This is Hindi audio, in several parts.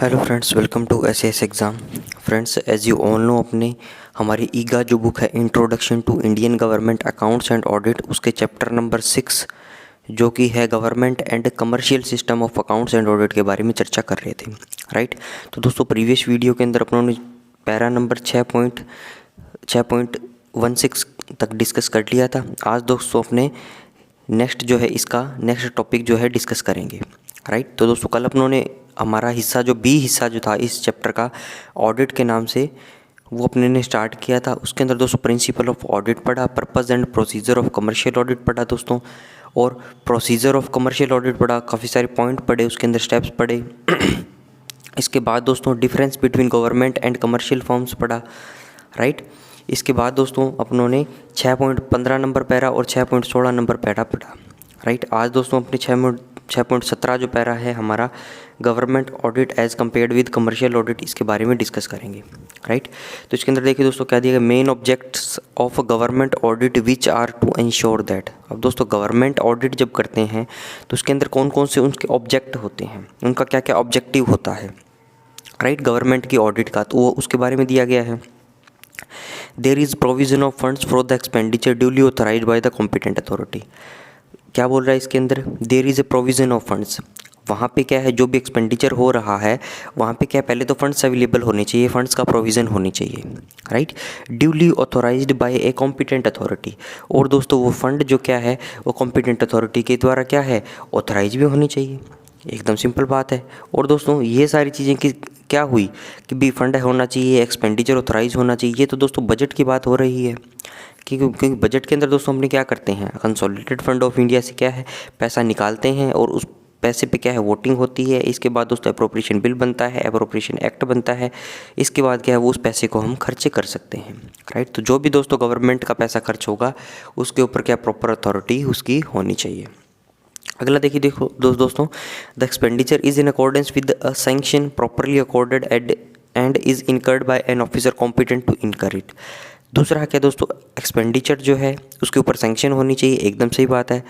Hello friends, welcome to SAS exam. Friends, as you all know, अपने हमारी ईगा जो बुक है introduction to Indian government accounts and audit, उसके चैप्टर नंबर 6 जो कि है government and commercial system of accounts and audit के बारे में चर्चा कर रहे थे, राइट। तो दोस्तों, प्रीवियस वीडियो के अंदर अपनों ने पैरा नंबर 6.16 तक डिस्कस कर लिया था। आज दोस्तों अपने नेक्स्ट जो है इसका नेक्स्ट टॉपिक जो है डिस्कस करेंगे, राइट। तो दोस्तों, कल अपनों ने हमारा हिस्सा जो बी हिस्सा जो था इस चैप्टर का ऑडिट के नाम से, वो अपने ने स्टार्ट किया था। उसके अंदर दोस्तों प्रिंसिपल ऑफ ऑडिट पढ़ा, purpose and procedure of commercial audit पढ़ा दोस्तों, और प्रोसीजर ऑफ कमर्शियल ऑडिट पढ़ा, काफ़ी सारे पॉइंट पढ़े, उसके अंदर स्टेप्स पढ़े। इसके बाद दोस्तों difference between government and commercial firms पढ़ा, राइट। इसके बाद दोस्तों अपनों ने 6.15 नंबर पैरा और 6.16 नंबर पैरा पढ़ा, राइट। आज दोस्तों अपने 6.17 जो पैरा है हमारा government audit as compared with commercial audit, इसके बारे में डिस्कस करेंगे, राइट। तो इसके अंदर देखिए दोस्तों क्या दिया गया, main objects of government audit which are to ensure that. अब दोस्तों गवर्नमेंट ऑडिट जब करते हैं तो उसके अंदर कौन कौन से उनके ऑब्जेक्ट होते हैं, उनका क्या क्या ऑब्जेक्टिव होता है, राइट, गवर्नमेंट की ऑडिट का, तो वो उसके बारे में दिया गया है। There is provision of funds for the expenditure duly authorised by the competent authority. क्या बोल रहा है इसके अंदर, there is a provision of funds, वहाँ पे क्या है, जो भी एक्सपेंडिचर हो रहा है वहाँ पे क्या, पहले तो फंड्स अवेलेबल होने चाहिए, फंड्स का प्रोविज़न होनी चाहिए, right. Duly authorised by a competent authority, और दोस्तों वो फंड जो क्या है वो कॉम्पिटेंट अथॉरिटी के द्वारा क्या है, ऑथोराइज भी होनी चाहिए। एकदम सिंपल बात है। और दोस्तों ये सारी चीज़ें की क्या हुई कि भी फंड होना चाहिए, एक्सपेंडिचर ऑथोराइज होना चाहिए, ये तो दोस्तों बजट की बात हो रही है। क्योंकि बजट के अंदर दोस्तों हमने क्या करते हैं, कंसोलिडेटेड फंड ऑफ इंडिया से क्या है पैसा निकालते हैं और उस पैसे पे क्या है वोटिंग होती है। इसके बाद दोस्तों अप्रोप्रिएशन बिल बनता है, अप्रोप्रिएशन एक्ट बनता है। इसके बाद क्या है वो उस पैसे को हम खर्चे कर सकते हैं, राइट। तो जो भी दोस्तों गवर्नमेंट का पैसा खर्च होगा उसके ऊपर क्या प्रॉपर अथॉरिटी उसकी होनी चाहिए। अगला देखिए, देखो दोस्तों, the expenditure is in accordance with a sanction properly accorded and is incurred by an officer competent to incur it. दूसरा क्या दोस्तों, एक्सपेंडिचर जो है उसके ऊपर सैंक्शन होनी चाहिए, एकदम सही बात है।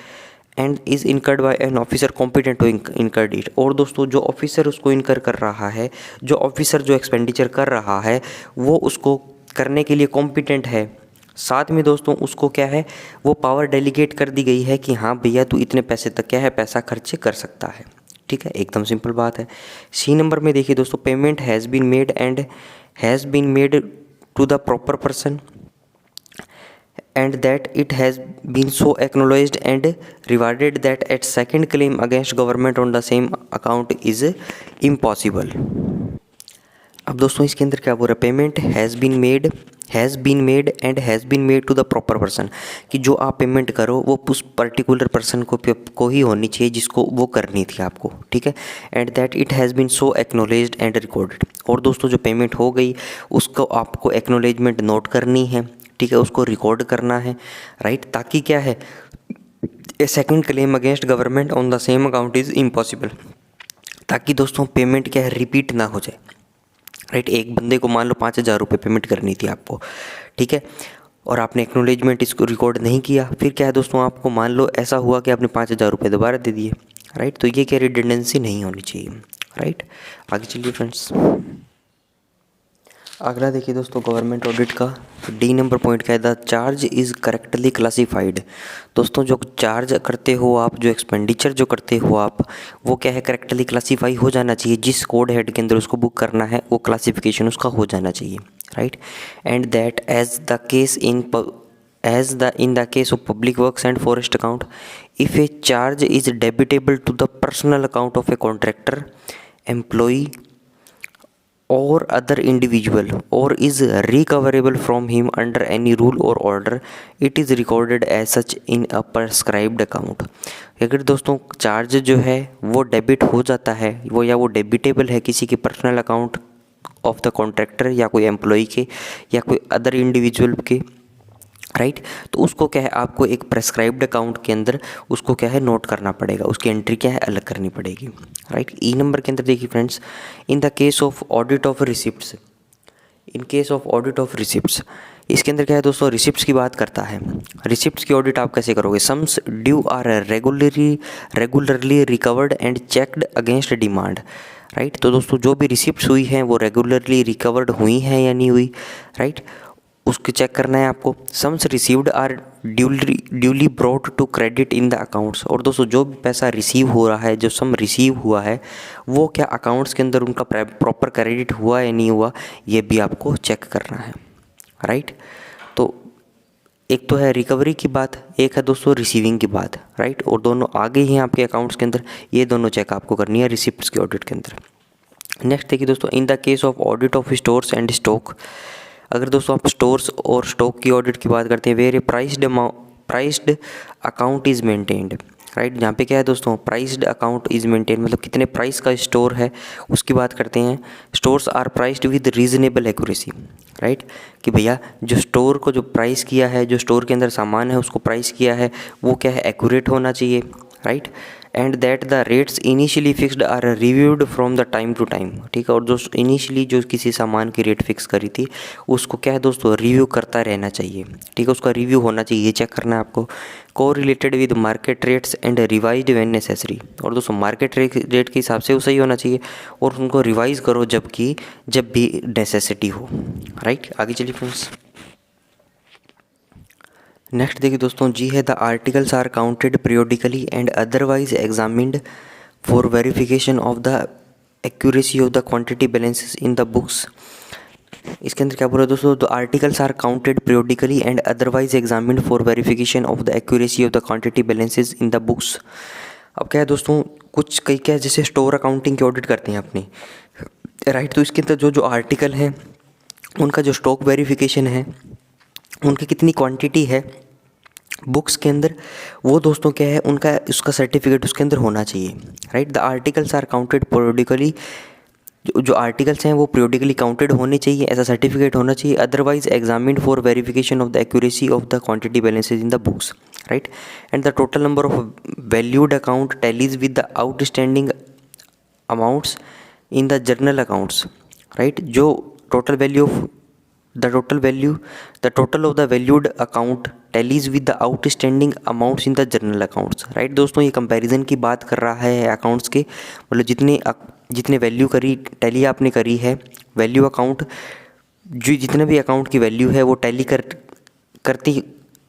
And is incurred by an officer competent to incurred it, और दोस्तों जो ऑफिसर उसको इनकर कर रहा है, जो ऑफिसर जो एक्सपेंडिचर कर रहा है वो उसको करने के लिए कॉम्पिटेंट है। साथ में दोस्तों उसको क्या है वो पावर डेलीगेट कर दी गई है कि हाँ भैया तू इतने पैसे तक क्या है पैसा खर्चे कर सकता है, ठीक है, एकदम सिंपल बात है। सी नंबर में देखिए दोस्तों, payment has been made and has been made to the proper person and that it has been so acknowledged and rewarded that a second claim against government on the same account is impossible। अब दोस्तों इसके अंदर क्या बोल रहा है, payment has been made and has been made to the proper person, कि जो आप पेमेंट करो वो उस पर्टिकुलर पर्सन को ही होनी चाहिए जिसको वो करनी थी आपको, ठीक है। And that it has been so acknowledged and recorded, और दोस्तों जो पेमेंट हो गई उसको आपको एक्नोलेजमेंट नोट करनी है, ठीक है, उसको रिकॉर्ड करना है, राइट, ताकि क्या है a second claim against government on the same account is impossible, ताकि दोस्तों पेमेंट क्या है रिपीट ना हो जाए, राइट। एक बंदे को मान लो 5,000 रुपये पेमेंट करनी थी आपको, ठीक है, और आपने एक्नोलेजमेंट इसको रिकॉर्ड नहीं किया, फिर क्या है दोस्तों आपको मान लो ऐसा हुआ कि आपने 5,000 रुपये दोबारा दे दिए, राइट। तो ये क्या रिडंडेंसी नहीं होनी चाहिए, राइट। आगे चलिए फ्रेंड्स, अगला देखिए दोस्तों गवर्नमेंट ऑडिट का डी नंबर पॉइंट क्या है, the charge is correctly classified. दोस्तों जो चार्ज करते हो आप, जो एक्सपेंडिचर जो करते हो आप, वो क्या है करेक्टली क्लासीफाई हो जाना चाहिए, जिस कोड हेड के अंदर उसको बुक करना है वो क्लासिफिकेशन उसका हो जाना चाहिए, right. And that as the case in the case of public works and forest account, if a charge is debitable to the personal account of a contractor, employee or other individual or is recoverable from him under any rule or order, it is recorded as such in a prescribed account। अगर दोस्तों चार्ज जो है वो डेबिट हो जाता है वो या वो डेबिटेबल है किसी के personal account of the contractor या कोई एम्प्लॉई के या कोई अदर इंडिविजुअल के, राइट, तो उसको क्या है आपको एक प्रेस्क्राइब्ड अकाउंट के अंदर उसको क्या है नोट करना पड़ेगा, उसकी एंट्री क्या है अलग करनी पड़ेगी, राइट। ई नंबर के अंदर देखिए friends, in the case of audit of receipts, in case of audit of receipts, इसके अंदर क्या है दोस्तों रिसिप्ट्स की बात करता है। रिसिप्ट्स की ऑडिट आप कैसे करोगे, sums due are regularly recovered and checked against demand. Right. तो दोस्तों जो भी रिसिप्ट्स हुई हैं वो रेगुलरली रिकवर्ड हुई हैं या नहीं हुई, राइट, उसको चेक करना है आपको। Sums received are duly brought to credit in the accounts. और दोस्तों जो भी पैसा रिसीव हो रहा है, जो सम रिसीव हुआ है, वो क्या अकाउंट्स के अंदर उनका प्रॉपर क्रेडिट हुआ या नहीं हुआ, ये भी आपको चेक करना है, राइट। तो एक तो है रिकवरी की बात, एक है दोस्तों रिसीविंग की बात, राइट, और दोनों आगे ही हैं आपके अकाउंट्स के अंदर। ये दोनों चेक आपको करनी है रिसिप्ट्स के ऑडिट के अंदर। नेक्स्ट देखिए दोस्तों, इन the case of audit of stores and stock, अगर दोस्तों आप स्टोर्स और स्टॉक की ऑडिट की बात करते हैं, where a priced account is maintained, right, जहाँ पे क्या है दोस्तों, प्राइस्ड अकाउंट इज़ मेंटेन, मतलब कितने प्राइस का स्टोर है उसकी बात करते हैं। Stores are priced with reasonable accuracy, right, कि भैया जो स्टोर को जो प्राइस किया है, जो स्टोर के अंदर सामान है उसको प्राइस किया है, वो क्या है, एक्यूरेट होना चाहिए, right, and that the rates initially fixed are reviewed from the time to time, ठीक है। और जो इनिशियली जो किसी सामान की रेट फिक्स करी थी उसको क्या है दोस्तों, रिव्यू करता रहना चाहिए, ठीक है, उसका रिव्यू होना चाहिए, ये चेक करना है आपको। को related with market rates and revised when necessary, और दोस्तों मार्केट रेट के हिसाब से वो सही होना चाहिए, और उनको रिवाइज करो जब भी नेसेसिटी हो, राइट। आगे चलिए फ्रेंड्स। नेक्स्ट देखिए दोस्तों, जी है, the articles are counted periodically and otherwise examined for verification of the accuracy of the quantity balances in the books. इसके अंदर क्या बोला दोस्तों, the articles are counted periodically and otherwise examined for verification of the accuracy of the quantity balances in the books. अब क्या है दोस्तों, कुछ कई क्या है, जैसे स्टोर अकाउंटिंग की ऑडिट करते हैं अपनी, राइट, तो इसके अंदर जो जो आर्टिकल हैं उनका जो स्टॉक वेरिफिकेशन है, उनकी कितनी क्वांटिटी है बुक्स के अंदर, वो दोस्तों क्या है, उनका उसका सर्टिफिकेट उसके अंदर होना चाहिए, right. The articles are counted periodically, जो आर्टिकल्स हैं वो पीरियोडिकली काउंटेड होने चाहिए, ऐसा सर्टिफिकेट होना चाहिए। Otherwise examined for verification of the accuracy of the quantity balances in the books, right, and the total number of valued account tallies with the outstanding amounts in the journal accounts, right, जो total value of the total of the valued account tallies with the outstanding amounts in the journal accounts, right. दोस्तों ये कंपैरिजन की बात कर रहा है अकाउंट्स के, मतलब जितने वैल्यू करी टैली आपने करी है, वैल्यू अकाउंट जो जितने भी अकाउंट की वैल्यू है वो टैली करती,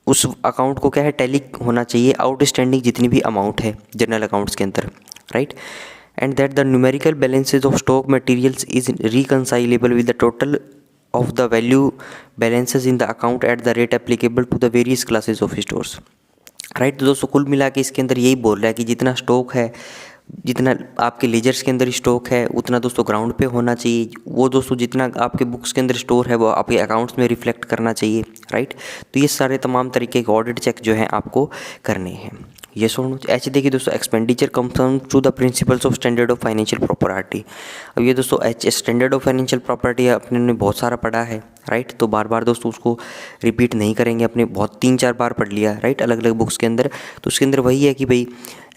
उस अकाउंट को क्या है, टैली होना चाहिए आउटस्टैंडिंग जितनी भी अमाउंट है जर्नल अकाउंट्स के अंदर, right, and that the numerical balances of stock materials is reconcilable with the total of the value balances in the account at the rate applicable to the various classes of stores, right. तो दोस्तों कुल मिला के इसके अंदर यही बोल रहा है कि जितना स्टॉक है, जितना आपके लेजर्स के अंदर स्टॉक है, उतना दोस्तों ग्राउंड पे होना चाहिए, वो दोस्तों जितना आपके बुक्स के अंदर स्टोर है वो आपके अकाउंट्स में रिफ्लेक्ट करना चाहिए, राइट। तो ये सारे तमाम तरीके के ऑडिट चेक जो हैं आपको करने हैं। ये सुनो ऐसे देखिए दोस्तों, expenditure comes to the principles of standard of financial property. अब ये दोस्तों स्टैंडर्ड ऑफ फाइनेंशियल प्रॉपर्टी अपने ने बहुत सारा पढ़ा है, राइट, तो बार बार दोस्तों उसको रिपीट नहीं करेंगे, अपने बहुत 3-4 बार पढ़ लिया, राइट, अलग अलग बुक्स के अंदर। तो उसके अंदर वही है कि भाई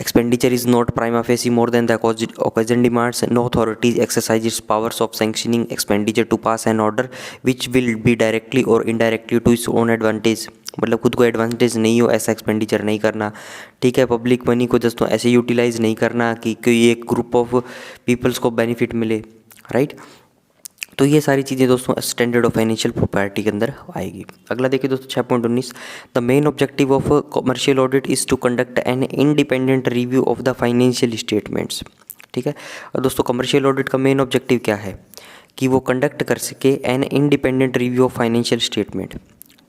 expenditure is not prima facie more than the occasion demands, no authorities exercise its powers of sanctioning expenditure to pass an order which will be directly or indirectly to its own advantage, मतलब खुद को एडवांटेज नहीं हो ऐसा एक्सपेंडिचर नहीं करना, ठीक है। पब्लिक मनी को दोस्तों ऐसे यूटिलाइज नहीं करना कि कोई एक ग्रुप ऑफ पीपल्स को बेनिफिट मिले, राइट। तो ये सारी चीज़ें दोस्तों स्टैंडर्ड ऑफ फाइनेंशियल प्रॉपर्टी के अंदर आएगी। अगला देखिए दोस्तों 6.19, the main objective of commercial audit is to conduct an independent review of the financial statements, ठीक है। और दोस्तों कमर्शियल ऑडिट का मेन ऑब्जेक्टिव क्या है कि वो कंडक्ट कर सके an independent review of financial statement,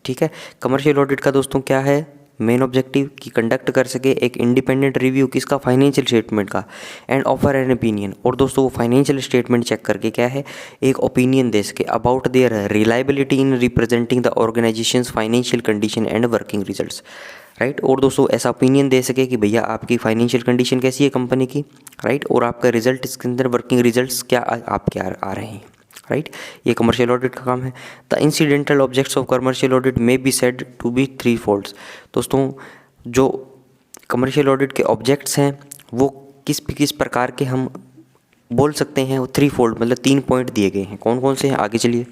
ठीक है। कमर्शियल ऑडिट का दोस्तों क्या है मेन ऑब्जेक्टिव कि कंडक्ट कर सके एक इंडिपेंडेंट रिव्यू किसका, फाइनेंशियल स्टेटमेंट का, एंड ऑफर एन ओपिनियन, और दोस्तों वो फाइनेंशियल स्टेटमेंट चेक करके क्या है एक ओपिनियन दे सके about their reliability in representing the organisations financial condition and working results, right. और दोस्तों ऐसा ओपिनियन दे सके कि भैया आपकी फाइनेंशियल कंडीशन कैसी है कंपनी की, राइट, और आपका रिजल्ट इसके अंदर वर्किंग रिजल्ट्स क्या आपके आ रहे हैं, राइट। ये कमर्शियल ऑडिट का काम है। The incidental objects of commercial audit may be said to be 3 folds. दोस्तों जो कमर्शियल ऑडिट के ऑब्जेक्ट्स हैं वो किस प्रकार के हम बोल सकते हैं, वो 3 फोल्ड मतलब 3 पॉइंट दिए गए हैं। कौन कौन से हैं आगे चलिए।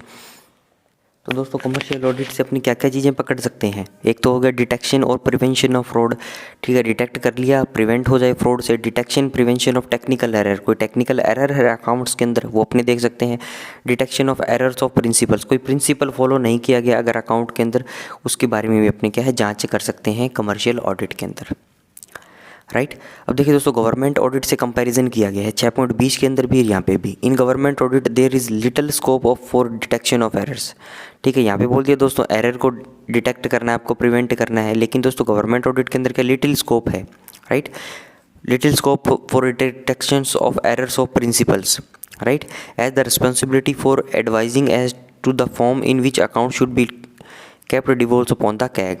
तो दोस्तों कमर्शियल ऑडिट से अपनी क्या क्या चीज़ें पकड़ सकते हैं। एक तो हो गया डिटेक्शन और प्रिवेंशन ऑफ फ्रॉड। ठीक है, डिटेक्ट कर लिया, प्रिवेंट हो जाए फ्रॉड से। Detection prevention of technical error, कोई टेक्निकल एरर है अकाउंट्स के अंदर वो अपने देख सकते हैं। Detection of errors of principles, कोई प्रिंसिपल फॉलो नहीं किया गया अगर अकाउंट के अंदर, उसके बारे में भी अपने क्या है जाँच कर सकते हैं कमर्शियल ऑडिट के अंदर। राइट। अब देखिए दोस्तों, गवर्नमेंट ऑडिट से कंपैरिजन किया गया है 6.20 के अंदर भी और यहाँ पे भी। In government audit there is little scope of for detection of errors. ठीक है, यहाँ पे बोल दिया दोस्तों एरर को डिटेक्ट करना है, आपको प्रिवेंट करना है, लेकिन दोस्तों गवर्नमेंट ऑडिट के अंदर क्या लिटिल स्कोप है। Right, little scope for detections of errors of principles. Right, as the responsibility for advising as to the form in which account should be kept devolves upon the CAG.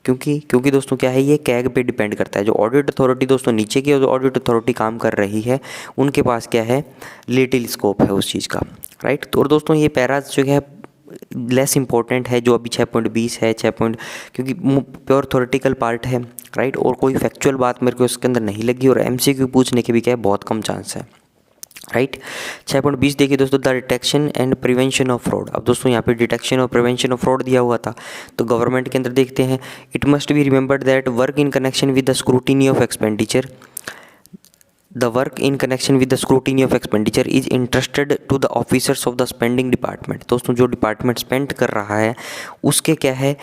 क्योंकि दोस्तों क्या है, ये कैग पे डिपेंड करता है। जो ऑडिट अथॉरिटी दोस्तों नीचे की ऑडिट अथॉरिटी काम कर रही है, उनके पास क्या है लिटिल स्कोप है उस चीज़ का। राइट, तो और दोस्तों ये पैराज जो है लेस इंपॉर्टेंट है, जो अभी 6.20 है, क्योंकि प्योर थ्योरेटिकल पार्ट है। राइट, और कोई फैक्चुअल बात मेरे को इसके अंदर नहीं लगी, और MCQ पूछने के भी क्या है बहुत कम चांस है। राइट, 6.20 देखिए दोस्तों, the detection and prevention of fraud. अब दोस्तों यहाँ पे डिटेक्शन और प्रिवेंशन ऑफ फ्रॉड दिया हुआ था, तो गवर्नमेंट के अंदर देखते हैं, it must be remembered that work in connection with the scrutiny of expenditure, the work in connection with the scrutiny of expenditure is interested to the officers of the spending department. दोस्तों जो डिपार्टमेंट स्पेंड कर रहा है उसके क्या है,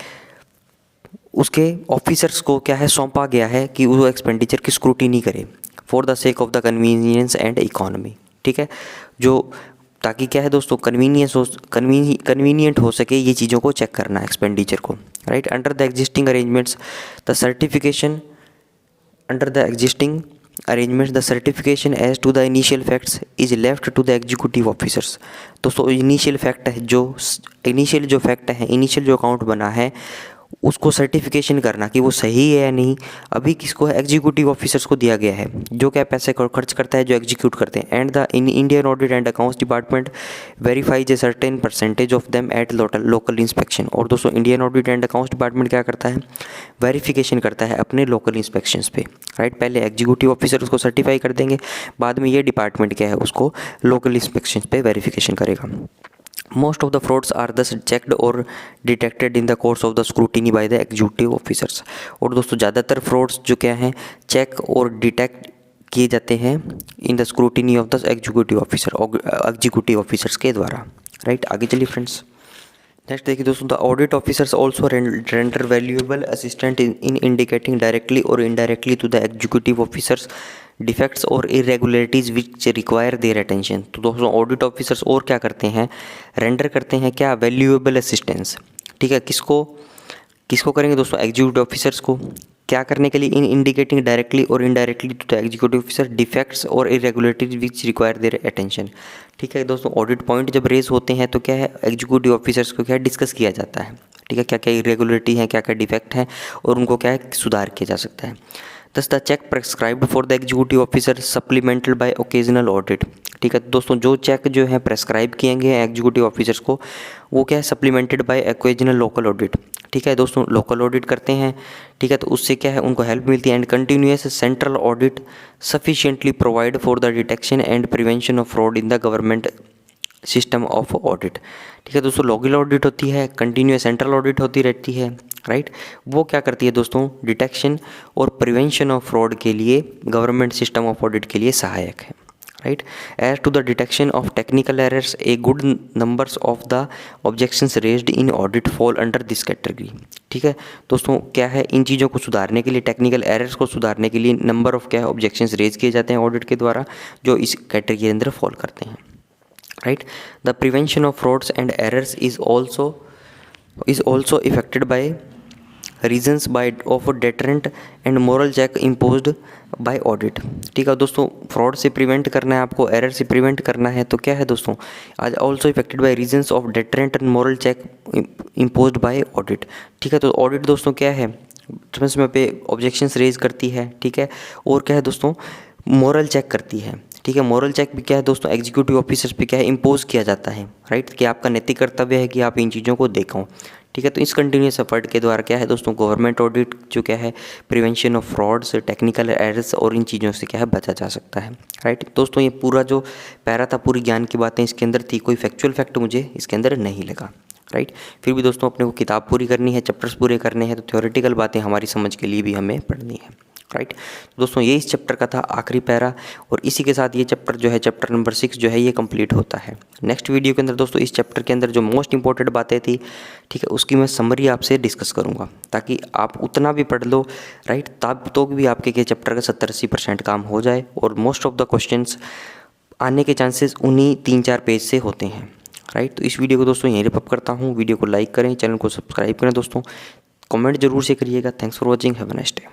उसके ऑफिसर्स को क्या है सौंपा गया है कि वो एक्सपेंडिचर की स्क्रूटिनी करे for the sake of the convenience and economy. ठीक है, जो ताकि क्या है दोस्तों कन्वीनियंट हो सके ये चीज़ों को चेक करना एक्सपेंडिचर को। Right, under the existing arrangements the certification the certification as to the initial facts is left to the executive officers. दोस्तों इनिशियल फैक्ट है, जो इनिशियल जो अकाउंट बना है उसको सर्टिफिकेशन करना कि वो सही है या नहीं, अभी किसको है, एग्जीक्यूटिव ऑफिसर्स को दिया गया है, जो क्या पैसे खर्च करता है, जो एग्जीक्यूट करते हैं। And the Indian audit and accounts department verifies a certain percentage of them at local inspection. और दोस्तों Indian audit and accounts department क्या करता है, वेरिफिकेशन करता है अपने लोकल इंस्पेक्शंस पे। राइट, पहले एग्जीक्यूटिव ऑफिसर उसको सर्टिफाई कर देंगे, बाद में ये डिपार्टमेंट क्या है उसको लोकल इंस्पेक्शन पे वेरिफिकेशन करेगा। Most of the frauds are thus checked or detected in the course of the scrutiny by the executive officers। और दोस्तों ज़्यादातर फ्रॉड्स जो क्या हैं चेक और डिटेक्ट किए जाते हैं in the scrutiny of the executive officers के द्वारा। राइट, आगे चलिए फ्रेंड्स। नेक्स्ट देखिए दोस्तों, the audit officers also render valuable assistant in indicating directly or indirectly to the executive officers defects और irregularities which require their attention. तो दोस्तों ऑडिट ऑफिसर्स और क्या करते हैं, रेंडर करते हैं क्या, वैल्यूएबल असिस्टेंस। ठीक है, किसको करेंगे दोस्तों, एग्जीक्यूटिव ऑफिसर्स को। क्या करने के लिए, in indicating directly or indirectly to the executive officer defects और irregularities which require their attention. ठीक है दोस्तों, ऑडिट पॉइंट जब रेज होते हैं तो क्या है, एग्जीक्यूटिव ऑफिसर्स को क्या डिस्कस किया जाता है। ठीक है, क्या क्या इरेगुलरिटी है, क्या क्या डिफेक्ट है, और उनको क्या है सुधार किया जा सकता है। Thus the check prescribed for the executive officer supplemented by occasional audit। ठीक है दोस्तों, जो चेक जो है प्रेस्क्राइब किए गए हैं एग्जीक्यूटिव ऑफिसर्स को, वो क्या है supplemented by occasional local audit. ठीक है दोस्तों, लोकल ऑडिट करते हैं। ठीक है, तो उससे क्या है उनको हेल्प मिलती है। And continuous central audit sufficiently provide for the detection and prevention of fraud in the government system of audit. ठीक है दोस्तों, लोकल ऑडिट होती है, कंटिन्यूअस सेंट्रल ऑडिट होती रहती है। राइट, वो क्या करती है दोस्तों, डिटेक्शन और प्रिवेंशन ऑफ फ्रॉड के लिए गवर्नमेंट सिस्टम ऑफ ऑडिट के लिए सहायक है। Right, as to the detection of technical errors a good numbers of the objections raised in audit fall under this category. ठीक है दोस्तों, क्या है इन चीज़ों को सुधारने के लिए, टेक्निकल एरर्स को सुधारने के लिए नंबर ऑफ क्या है ऑब्जेक्शंस रेज किए जाते हैं ऑडिट के द्वारा, जो इस कैटेगरी के अंदर फॉल करते हैं। Right, the prevention of frauds and errors is also effected by reasons by of deterrent and moral check imposed by audit. ठीक है दोस्तों, फ्रॉड से प्रिवेंट करना है आपको, एरर से प्रिवेंट करना है, तो क्या है दोस्तों, आज also effected by reasons of deterrent and moral check imposed by audit. ठीक है, तो ऑडिट दोस्तों क्या है, समय पे ऑब्जेक्शंस रेज करती है। ठीक है, और क्या है दोस्तों, मोरल चेक करती है। ठीक है, मोरल चेक भी क्या है दोस्तों, एग्जीक्यूटिव ऑफिसर्स पे क्या है इम्पोज किया जाता है। राइट, कि आपका नैतिक कर्तव्य है कि आप इन चीज़ों को देखें। ठीक है, तो इस कंटिन्यूस एफर्ट के द्वारा क्या है दोस्तों, गवर्नमेंट ऑडिट जो क्या है prevention of frauds, technical errors और इन चीज़ों से क्या है बचा जा सकता है। राइट दोस्तों, ये पूरा जो पैरा था, पूरी ज्ञान की बातें इसके अंदर थी, कोई फैक्चुअल फैक्ट मुझे इसके अंदर नहीं लगा। राइट। फिर भी दोस्तों अपने को किताब पूरी करनी है, चैप्टर्स पूरे करने हैं, तो थ्योरेटिकल बातें हमारी समझ के लिए भी हमें पढ़नी है, राइट। दोस्तों ये इस चैप्टर का था आखिरी पैरा, और इसी के साथ ये चैप्टर जो है, चैप्टर नंबर 6 जो है ये कंप्लीट होता है। नेक्स्ट वीडियो के अंदर दोस्तों इस चैप्टर के अंदर जो मोस्ट इंपॉर्टेंट बातें थी, ठीक है, उसकी मैं समरी आपसे डिस्कस करूँगा, ताकि आप उतना भी पढ़ लो, राइट, तब तो भी आपके के चैप्टर का 70-80% काम हो जाए, और मोस्ट ऑफ द क्वेश्चंस आने के चांसेस उन्हीं 3-4 पेज से होते हैं, राइट। तो इस वीडियो को दोस्तों यहीं रैप अप करता हूँ। वीडियो को लाइक करें, चैनल को सब्सक्राइब करें दोस्तों, कमेंट जरूर से करिएगा। Thanks for watching, have a nice day.